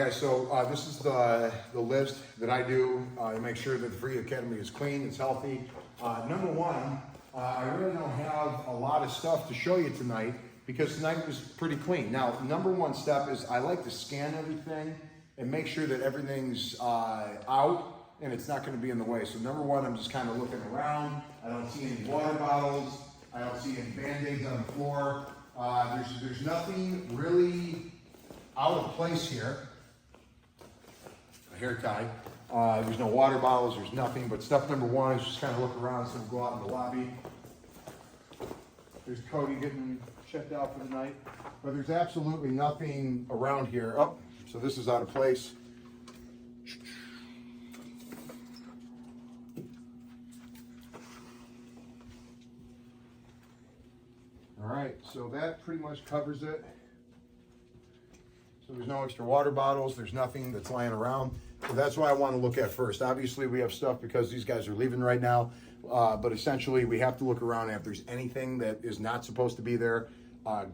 guys, so this is the list that I do to make sure that the Free Academy is clean, it's healthy. Number one, I really don't have a lot of stuff to show you tonight because tonight was pretty clean. Now, number one step is I like to scan everything and make sure that everything's out and it's not going to be in the way. So number one, I'm just kind of looking around. I don't see any water bottles. I don't see any Band-Aids on the floor. There's nothing really out of place here. A hair tie. There's no water bottles, there's nothing, but step number one is just kind of look around, so we'll go out in the lobby. There's Cody getting checked out for the night, but there's absolutely nothing around here. Oh, so this is out of place. All right, so that pretty much covers it. So there's no extra water bottles, there's nothing that's lying around. So that's what I want to look at first. Obviously we have stuff because these guys are leaving right now, but essentially we have to look around if there's anything that is not supposed to be there,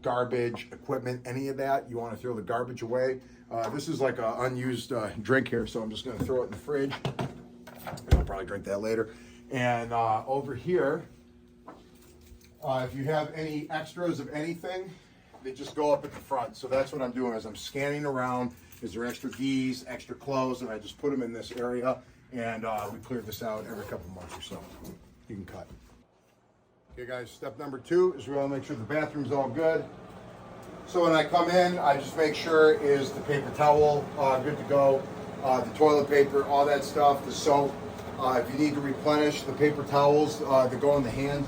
garbage, equipment, any of that, you want to throw the garbage away. This is like an unused drink here, so I'm just going to throw it in the fridge. I'll probably drink that later. And over here, if you have any extras of anything, they just go up at the front. So that's what I'm doing is I'm scanning around. Is there extra gis, extra clothes, and I just put them in this area, and we clear this out every couple months or so. You can cut. Okay guys, step number two is we want to make sure the bathroom's all good. So when I come in, I just make sure is the paper towel good to go, the toilet paper, all that stuff, the soap. If you need to replenish the paper towels that go in the hand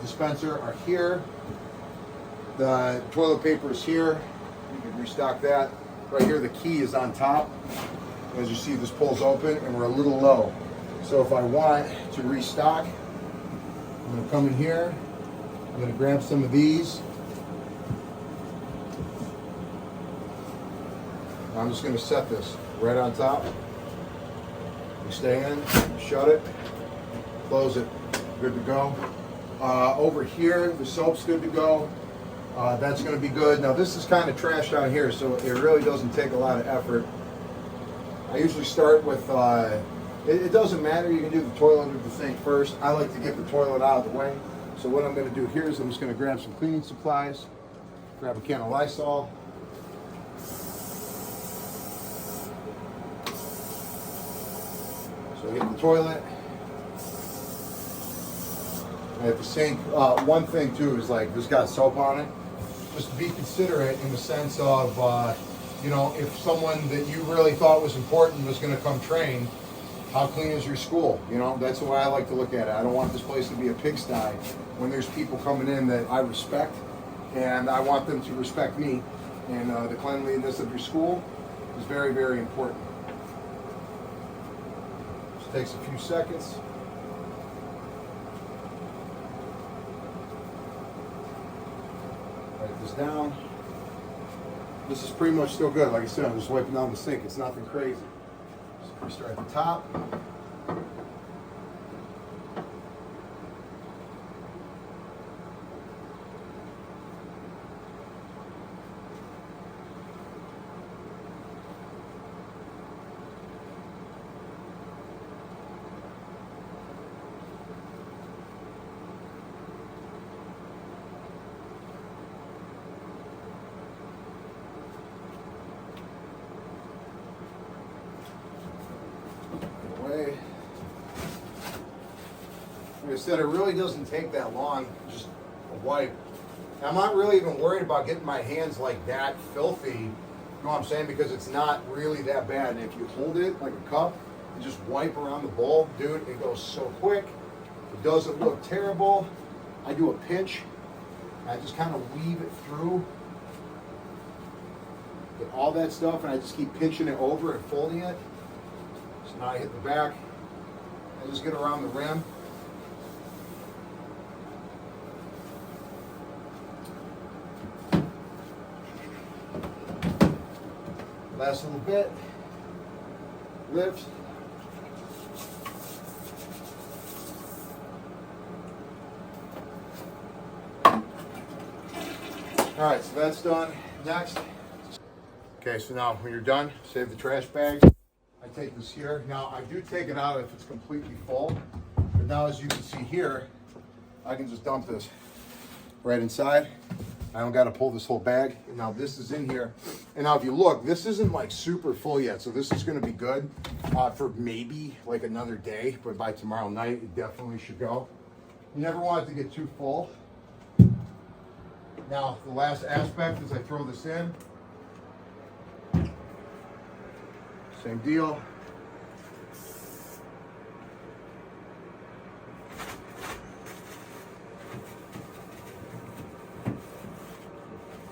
dispenser are here. The toilet paper is here. You can restock that. Right here, the key is on top. As you see, this pulls open and we're a little low. So if I want to restock, I'm going to come in here. I'm going to grab some of these. I'm just going to set this right on top. You stay in, shut it, close it, good to go. Over here, the soap's good to go. That's going to be good. Now this is kind of trash down here, so it really doesn't take a lot of effort. I usually start with, it doesn't matter, you can do the toilet or the sink first. I like to get the toilet out of the way. So what I'm going to do here is I'm just going to grab some cleaning supplies, grab a can of Lysol. So I hit the toilet. At the sink, one thing too is like this got soap on it. Just be considerate in the sense of, you know, if someone that you really thought was important was going to come train, how clean is your school? You know, that's the way I like to look at it. I don't want this place to be a pigsty when there's people coming in that I respect, and I want them to respect me. And the cleanliness of your school is very, very important. Just takes a few seconds. Write this down. This is pretty much still good. Like I said, I'm just wiping down the sink. It's nothing crazy. So we start at the top. Like I said, it really doesn't take that long, just a wipe. I'm not really even worried about getting my hands like that filthy, you know what I'm saying, because it's not really that bad. And if you hold it like a cup and just wipe around the bowl, dude, it goes so quick. It doesn't look terrible. I do a pinch. I just kind of weave it through. Get all that stuff, and I just keep pinching it over and folding it. So now I hit the back. I just get around the rim. Last little bit. Lift. All right, so that's done. Next, Okay, so now when you're done, save the trash bag. I take this here. Now I do take it out if it's completely full, but now as you can see here, I can just dump this right inside. I don't got to pull this whole bag. Now this is in here, and now if you look, this isn't like super full yet, so this is going to be good for maybe like another day, but by tomorrow night it definitely should go. You never want it to get too full. Now the last aspect is I throw this in. Same deal.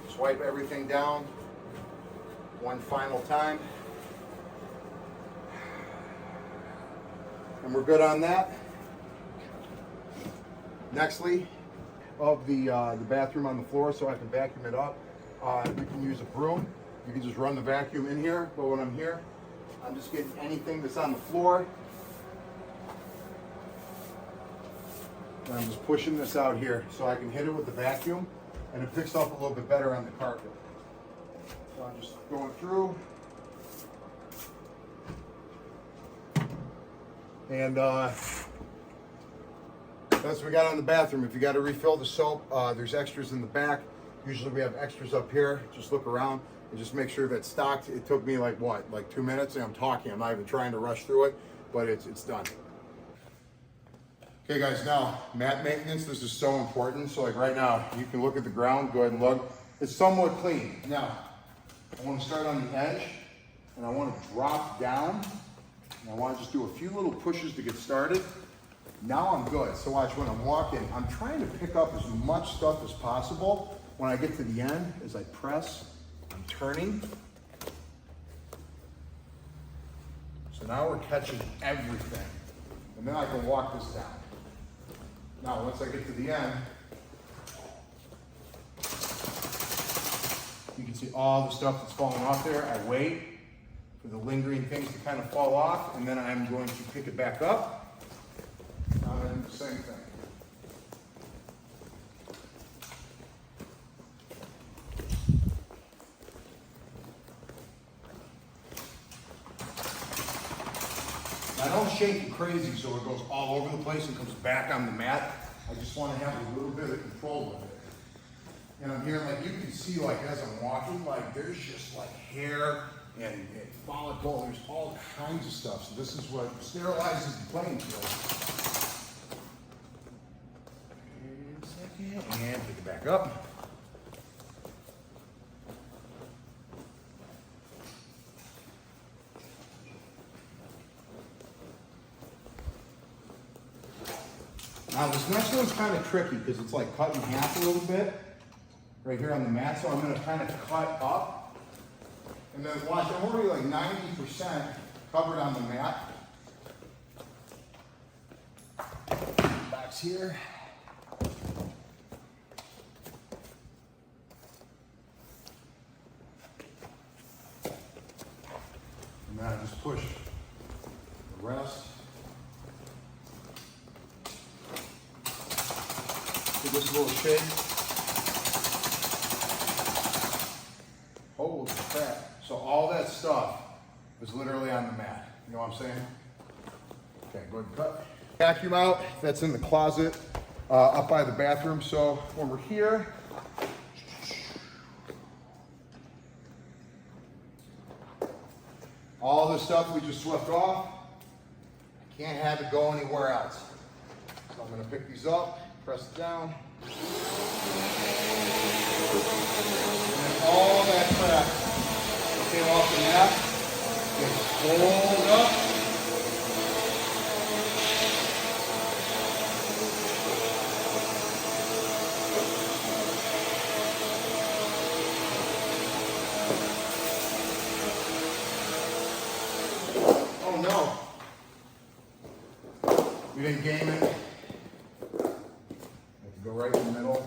Swipe everything down one final time. And we're good on that. Nextly, of the bathroom on the floor so I can vacuum it up. You can use a broom. You can just run the vacuum in here, but when I'm here, I'm just getting anything that's on the floor. And I'm just pushing this out here so I can hit it with the vacuum and it picks up a little bit better on the carpet. So I'm just going through. And that's what we got on the bathroom. If you got to refill the soap, there's extras in the back. Usually we have extras up here. Just look around and just make sure that's stocked. It took me like 2 minutes, and I'm talking. I'm not even trying to rush through it, but it's done. Okay guys, now mat maintenance. This is so important. So like right now, you can look at the ground. Go ahead and look. It's somewhat clean. Now, I want to start on the edge, and I want to drop down. And I want to just do a few little pushes to get started. Now I'm good. So watch, when I'm walking, I'm trying to pick up as much stuff as possible. When I get to the end, as I press, I'm turning. So now we're catching everything. And then I can walk this down. Now, once I get to the end, you can see all the stuff that's falling off there. I wait for the lingering things to kind of fall off, and then I'm going to pick it back up. I'm going to do the same thing. I don't shake it crazy so it goes all over the place and comes back on the mat. I just want to have a little bit of control with it. And I'm here, like you can see, like as I'm walking, like there's just like hair and follicle. There's all kinds of stuff. So this is what sterilizes the playing field. Wait a second, and pick it back up. Now this next one's kind of tricky because it's like cut in half a little bit right here on the mat. So I'm going to kind of cut up. And then watch, I'm already like 90% covered on the mat. Box here. And then I just push the rest. Give this a little shake. Holy crap. So all that stuff is literally on the mat. You know what I'm saying? Okay, go ahead and cut. Vacuum out. That's in the closet up by the bathroom. So when we're here, all the stuff we just swept off, I can't have it go anywhere else. So I'm going to pick these up. Press it down. And then all that crap that came off the mat gets pulled up. Oh no. We didn't game it. Go right in the middle.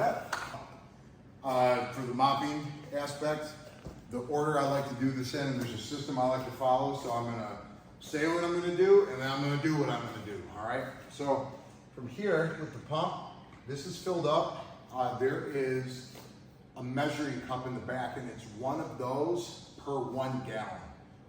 that. For the mopping aspect, the order I like to do this in, there's a system I like to follow, so I'm gonna say what I'm gonna do, and then I'm gonna do what I'm gonna do, all right? So from here with the pump, this is filled up. There is a measuring cup in the back, and it's one of those per 1 gallon,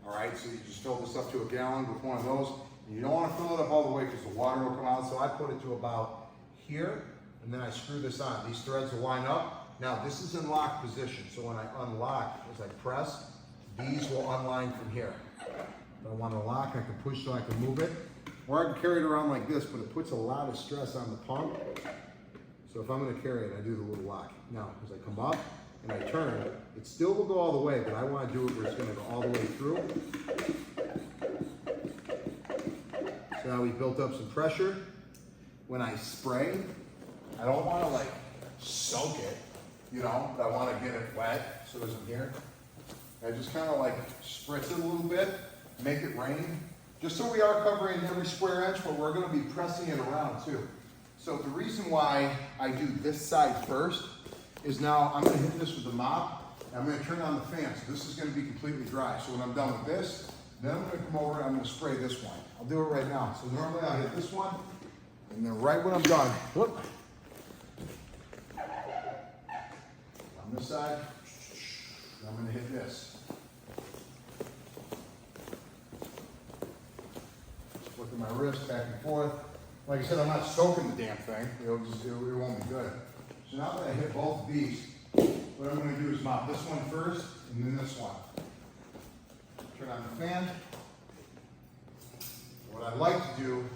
all right? So you just fill this up to a gallon with one of those. And you don't wanna fill it up all the way because the water will come out, so I put it to about here, and then I screw this on. These threads will line up. Now this is in lock position, so when I unlock, as I press, these will unline from here. If I want to lock, I can push so I can move it. Or I can carry it around like this, but it puts a lot of stress on the pump. So if I'm going to carry it, I do the little lock. Now, as I come up and I turn, it still will go all the way, but I want to do it where it's going to go all the way through. So now we've built up some pressure. When I spray, I don't want to like soak it, you know, but I want to get it wet, so as I'm here. I just kind of like spritz it a little bit, make it rain, just so we are covering every square inch, but we're going to be pressing it around too. So the reason why I do this side first is now I'm going to hit this with the mop, and I'm going to turn on the fan, so this is going to be completely dry. So when I'm done with this, then I'm going to come over and I'm going to spray this one. I'll do it right now. So normally I'll hit this one, and then right when I'm done, whoop, on this side, I'm going to hit this. Look at my wrist back and forth. Like I said, I'm not soaking the damn thing. It won't be good. So now that I hit both of these, what I'm going to do is mop this one first and then this one. Turn on the fan. What I like to do,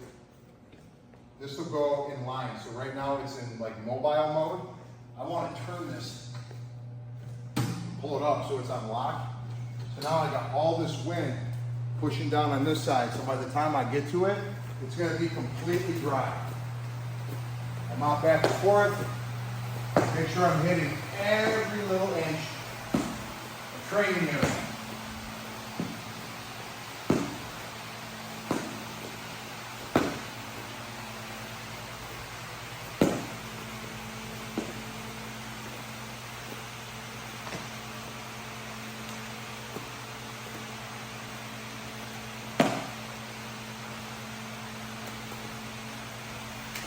this will go in line. So right now it's in like mobile mode. I want to turn this, pull it up so it's on lock. So now I got all this wind pushing down on this side. So by the time I get to it, it's going to be completely dry. I mop back and forth. Make sure I'm hitting every little inch of training area.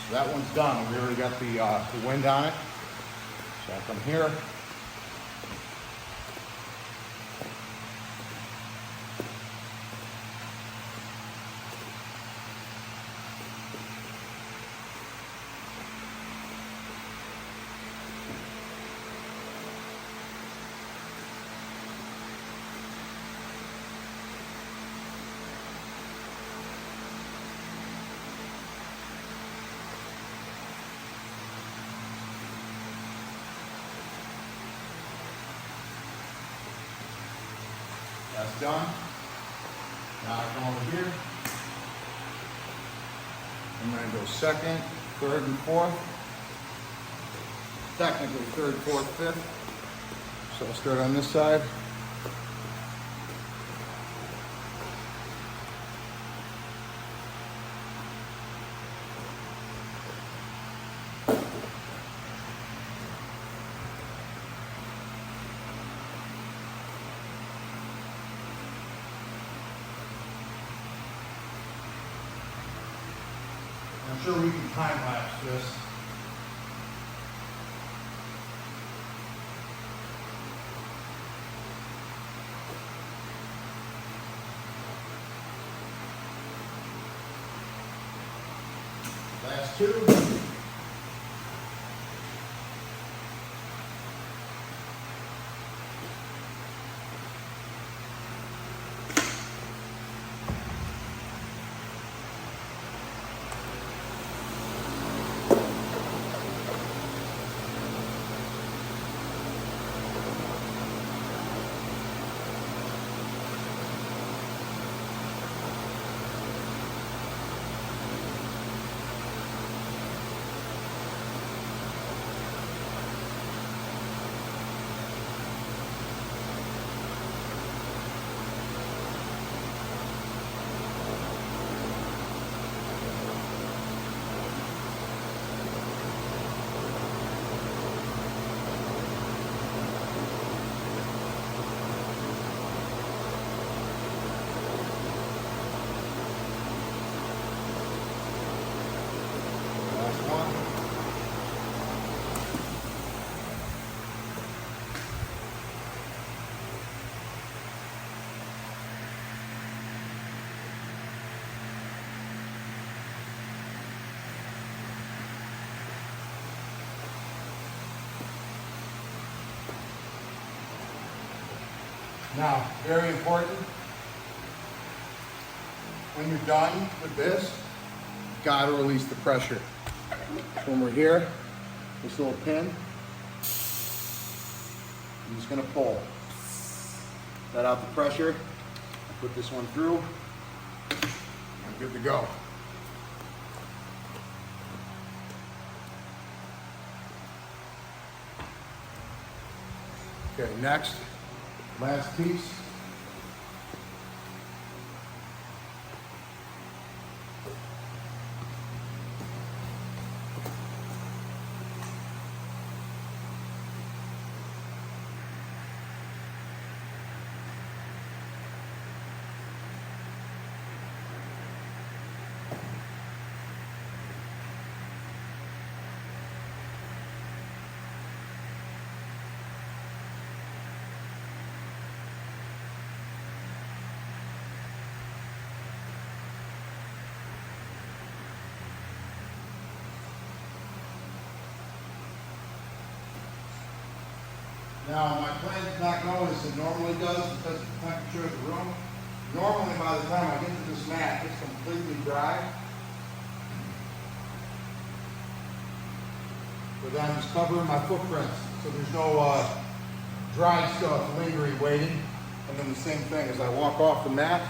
So that one's done. We already got the wind on it. So I come here. That's done. Now I come over here. I'm going to go second, third, and fourth. Technically third, fourth, fifth. So I'll start on this side. I'm sure we can time lapse this. Last two. Now, very important, when you're done with this, gotta release the pressure. So when we're here, this little pin, I'm just gonna pull. Let out the pressure, put this one through, I'm good to go. Okay, next, last piece. Now, my plan is not going as it normally does because of the temperature of the room. Normally, by the time I get to this mat, it's completely dry. But then I'm just covering my footprints, so there's no dry stuff lingering, waiting. And then the same thing, as I walk off the mat,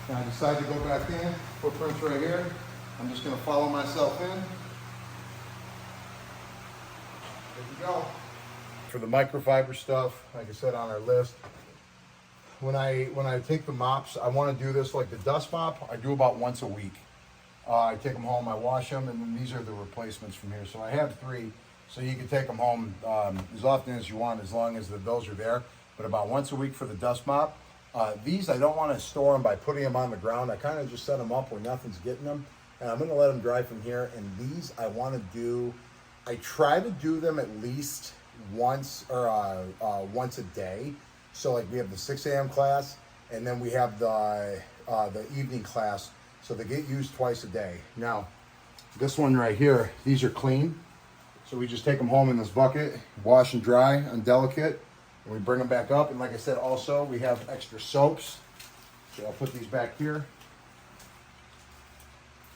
and I decide to go back in, footprints right here, I'm just going to follow myself in. There we go. For the microfiber stuff, like I said on our list, when I take the mops, I want to do this like the dust mop. I do about once a week. I take them home, I wash them, and then these are the replacements from here. So I have 3, so you can take them home as often as you want, as long as those are there. But about once a week for the dust mop. These I don't want to store them by putting them on the ground. I kind of just set them up where nothing's getting them, and I'm going to let them dry from here. And these I want to do. I try to do them at least once a day. So like we have the 6 a.m. class, and then we have the evening class. So they get used twice a day. Now, this one right here, these are clean. So we just take them home in this bucket, wash and dry on delicate, and we bring them back up. And like I said, also we have extra soaps. So I'll put these back here.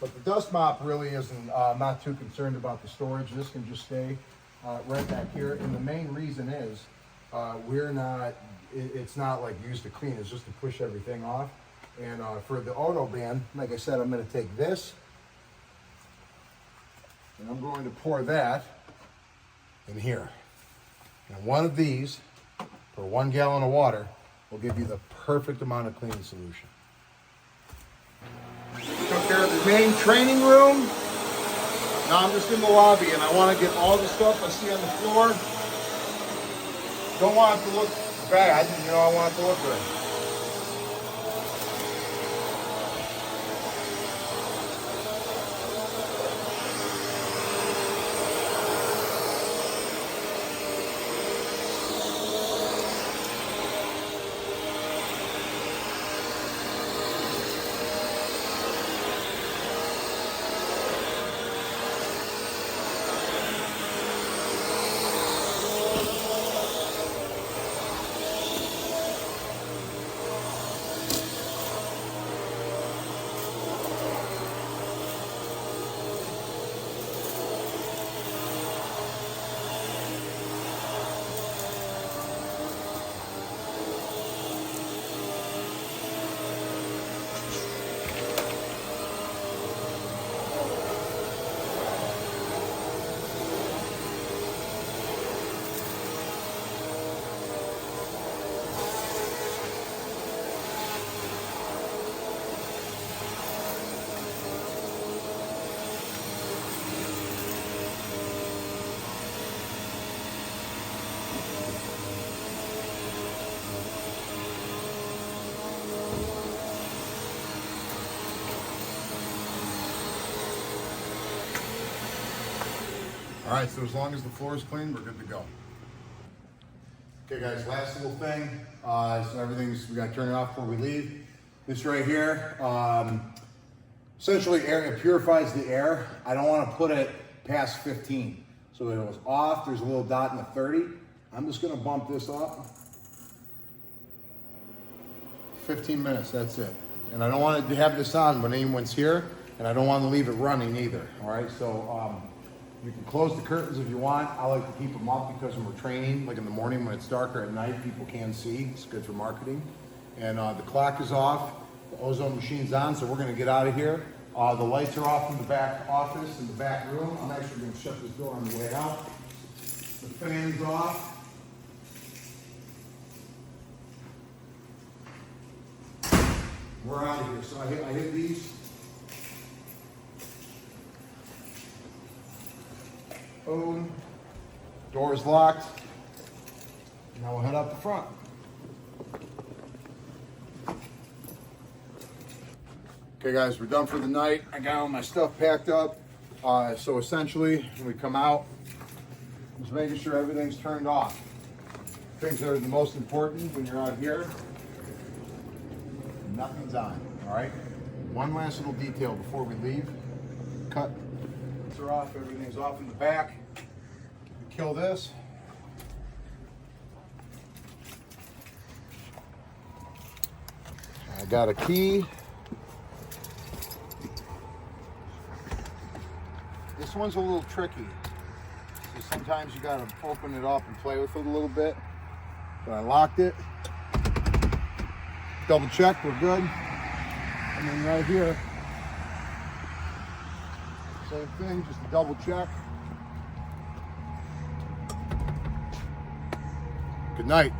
But the dust mop really isn't, I'm not too concerned about the storage. This can just stay right back here. And the main reason is it's not like used to clean, it's just to push everything off. And for the Autobahn, like I said, I'm going to take this and I'm going to pour that in here. And one of these, for 1 gallon of water, will give you the perfect amount of cleaning solution. Took care of the main training room. Now I'm just in the lobby and I want to get all the stuff I see on the floor. Don't want it to look bad, I want it to look good. All right, so as long as the floor is clean, we're good to go. Okay guys, last little thing. So we gotta turn it off before we leave. This right here, essentially it purifies the air. I don't wanna put it past 15. So it was off, there's a little dot in the 30. I'm just gonna bump this up. 15 minutes, that's it. And I don't want to have this on when anyone's here, and I don't want to leave it running either, all right? So you can close the curtains if you want. I like to keep them up because when we're training, like in the morning when it's darker at night, people can see. It's good for marketing. And the clock is off, the ozone machine's on, so we're gonna get out of here. The lights are off in the back office, in the back room. I'm actually gonna shut this door on the way out. The fan's off. We're out of here. So I hit these. Boom. Door's locked. Now we'll head up the front. Okay guys, we're done for the night. I got all my stuff packed up. So essentially, when we come out, just making sure everything's turned off. Things that are the most important when you're out here, nothing's on, all right? One last little detail before we leave. Cut. Lights are off, everything's off in the back. Kill this. I got a key. This one's a little tricky. So sometimes you gotta open it up and play with it a little bit. But I locked it. Double check, we're good. And then right here, same thing, just a double check. Good night.